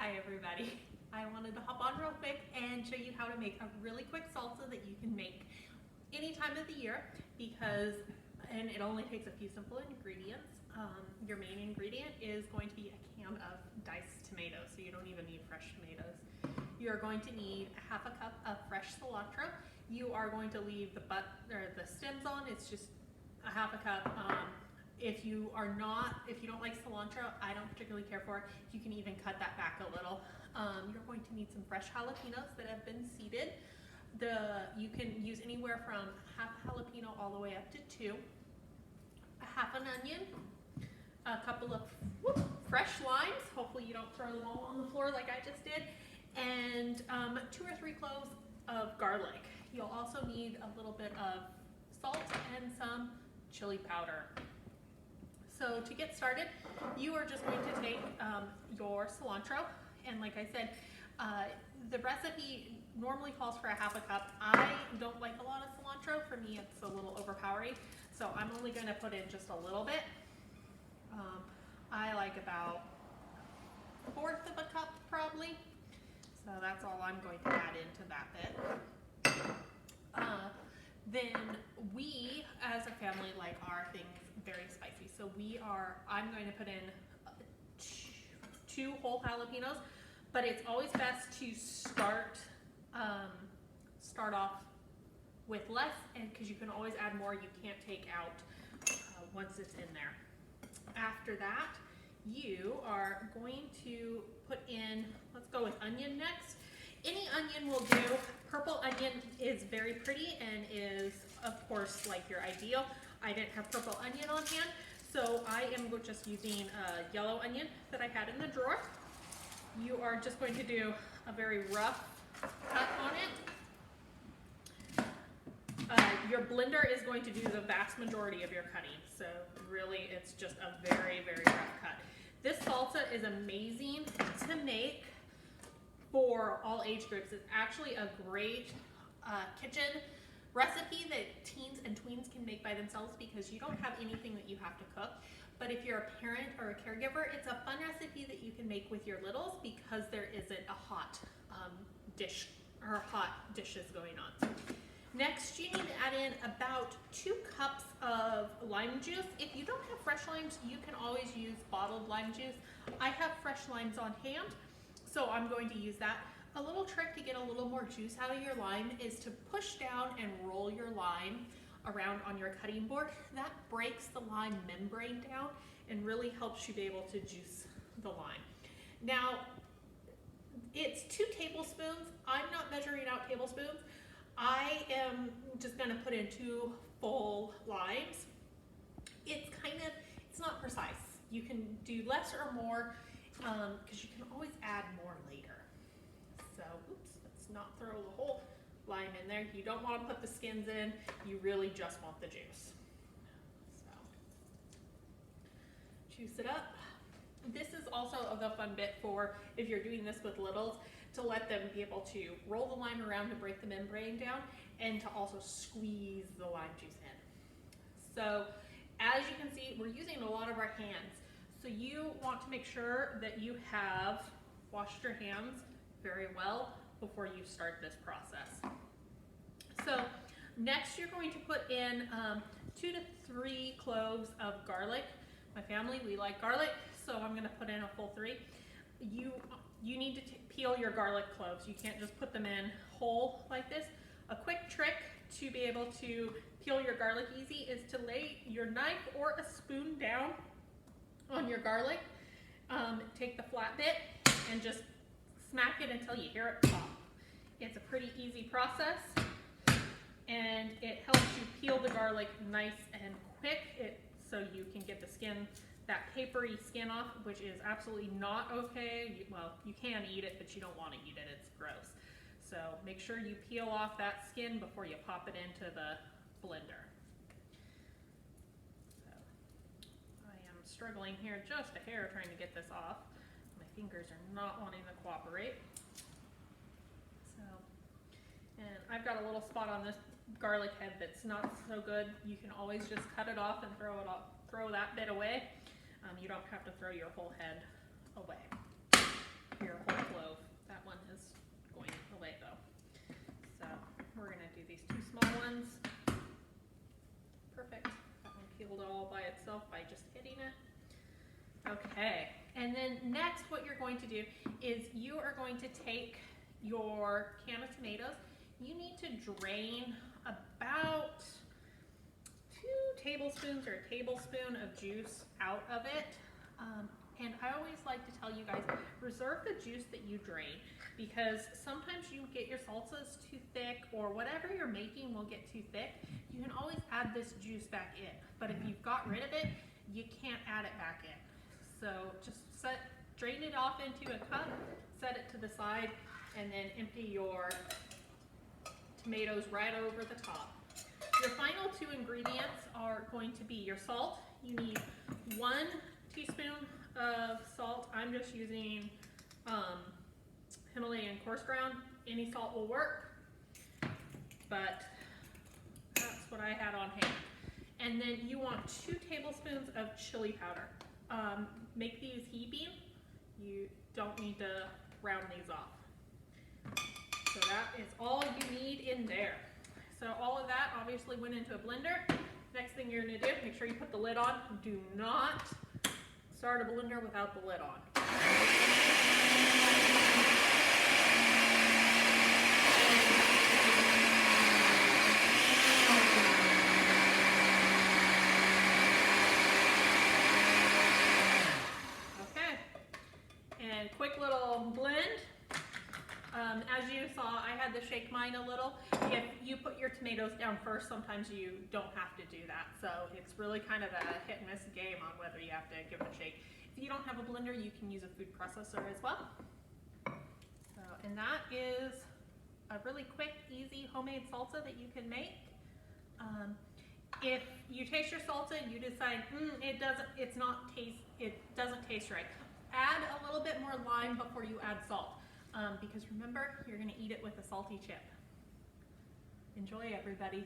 Hi everybody. I wanted to hop on real quick and show you how to make a really quick salsa that you can make any time of the year and it only takes a few simple ingredients. Your main ingredient is going to be a can of diced tomatoes, so you don't even need fresh tomatoes. You're going to need a half a cup of fresh cilantro. You are going to leave the stems on. It's just a half a cup. If you don't like cilantro, I don't particularly care for it. You can even cut that back a little. You're going to need some fresh jalapenos that have been seeded. You can use anywhere from half a jalapeno all the way up to 2. A half an onion, a couple of fresh limes. Hopefully you don't throw them all on the floor like I just did. And 2 or 3 cloves of garlic. You'll also need a little bit of salt and some chili powder. So to get started, you are just going to take your cilantro, and like I said, the recipe normally calls for a half a cup. I don't like a lot of cilantro. For me, it's a little overpowering, so I'm only going to put in just a little bit. I like about 1/4 of a cup probably, so that's all I'm going to add into that bit. Then we, as a family, like our things very spicy. So I'm going to put in 2 whole jalapenos, but it's always best to start off with less, and because you can always add more, you can't take out once it's in there. After that, you are going to put in, let's go with onion next. Any onion will do. Purple onion is very pretty and is, of course, like your ideal. I didn't have purple onion on hand, so I am just using a yellow onion that I had in the drawer. You are just going to do a very rough cut on it. Your blender is going to do the vast majority of your cutting, so really it's just a very, very rough cut. This salsa is amazing to make for all age groups. It's actually a great kitchen recipe that teens and tweens can make by themselves because you don't have anything that you have to cook. But if you're a parent or a caregiver, it's a fun recipe that you can make with your littles because there isn't a hot dish or hot dishes going on. Next, you need to add in about 2 cups of lime juice. If you don't have fresh limes, you can always use bottled lime juice. I have fresh limes on hand, so I'm going to use that. A little trick to get a little more juice out of your lime is to push down and roll your lime around on your cutting board. That breaks the lime membrane down and really helps you be able to juice the lime. Now, it's 2 tablespoons. I'm not measuring out tablespoons. I am just gonna put in 2 full limes. It's not precise. You can do less or more because you can always add more later. So, let's not throw the whole lime in there. You don't want to put the skins in. You really just want the juice. So, juice it up. This is also the fun bit for if you're doing this with littles, to let them be able to roll the lime around to break the membrane down and to also squeeze the lime juice in. So, as you can see, we're using a lot of our hands. So you want to make sure that you have washed your hands very well before you start this process. So next you're going to put in 2 to 3 cloves of garlic. My family, we like garlic, so I'm going to put in a full 3. You need to peel your garlic cloves. You can't just put them in whole like this. A quick trick to be able to peel your garlic easy is to lay your knife or a spoon down on your garlic. Take the flat bit and just smack it until you hear it pop. It's a pretty easy process and it helps you peel the garlic nice and quick so you can get the skin, that papery skin off, which is absolutely not okay. Well, you can eat it, but you don't want to eat it. It's gross. So make sure you peel off that skin before you pop it into the blender. Struggling here just a hair trying to get this off. My fingers are not wanting to cooperate. So, and I've got a little spot on this garlic head that's not so good. You can always just cut it off and throw that bit away. You don't have to throw your whole head away, your whole these 2 small ones. Perfect. That one peeled all by itself by just hitting it. Okay, and then next what you're going to do is you are going to take your can of tomatoes. You need to drain about 2 tablespoons or a tablespoon of juice out of it. And I always like to tell you guys, reserve the juice that you drain, because sometimes you get your salsas too thick, or whatever you're making will get too thick. You can always add this juice back in, but if you've got rid of it, you can't add it back in. So just drain it off into a cup, set it to the side, and then empty your tomatoes right over the top. Your final 2 ingredients are going to be your salt. You need 1 teaspoon of salt. I'm just using Himalayan coarse ground. Any salt will work, but that's what I had on hand. And then you want 2 tablespoons of chili powder. Make these heaping. You don't need to round these off. So that is all you need in there. So all of that obviously went into a blender. Next thing you're going to do, make sure you put the lid on. Do not start a blender without the lid on. Okay, and quick little blend. As you saw, I had to shake mine a little. If you put your tomatoes down first, sometimes you don't have to do that. So it's really kind of a hit and miss game on whether you have to give it a shake. If you don't have a blender, you can use a food processor as well. So, and that is a really quick, easy homemade salsa that you can make. If you taste your salsa and you decide it doesn't taste right, add a little bit more lime before you add salt. Because remember, you're going to eat it with a salty chip. Enjoy, everybody.